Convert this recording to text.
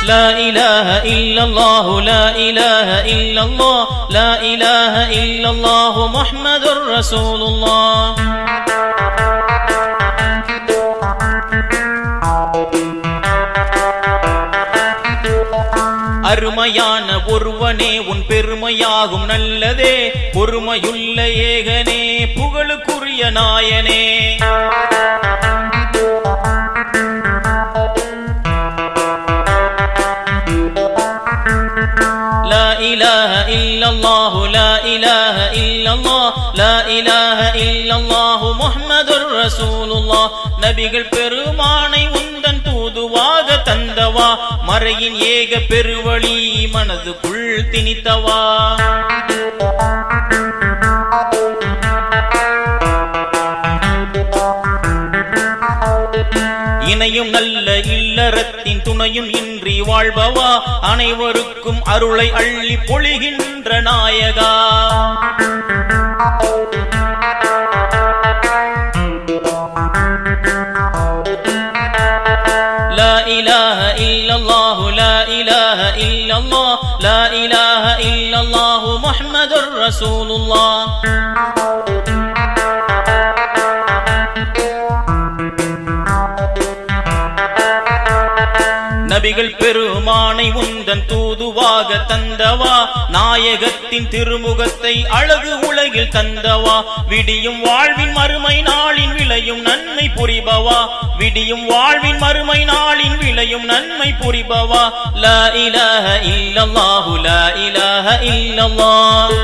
لا إله إلا الله لا إله إلا الله لا إله إلا الله محمد رسول الله அருமையான ஒருவனே உன் பெருமையாகும் நல்லதே பொறுமையுள்ள ஏகனே புகழுக்குரிய நாயனே لا إله إلا الله لا إله إلا الله لا إله إلا الله محمد رسول الله நபிகள் பெருமானை உந்தன் தூதுவாக தந்தவா மறையின் ஏக பெருவழி மனதுக்குள் திணித்தவா இணையும் நல்ல இல்லறத்தின் துணையும் இன்றி வாழ்பவா அனைவருக்கும் அருளை அள்ளி பொழிகின்ற நாயகா لا إله إلا الله لا إله إلا الله لا إله إلا الله محمد رسول الله நபிகள் பெருமானை உந்தன் தூதுவாக தந்தவா நாயகத்தின் திருமுகத்தை அழகு உலகில் தந்தவா விடியும் வாழ்வின் மறுமை நாளின் விளையும் நன்மை புரிபவா விடியும் வாழ்வின் மறுமை நாளின் விளையும் நன்மை புரிபவா லா இலாஹ இல்லல்லாஹு லா இலாஹ இல்லல்லாஹ்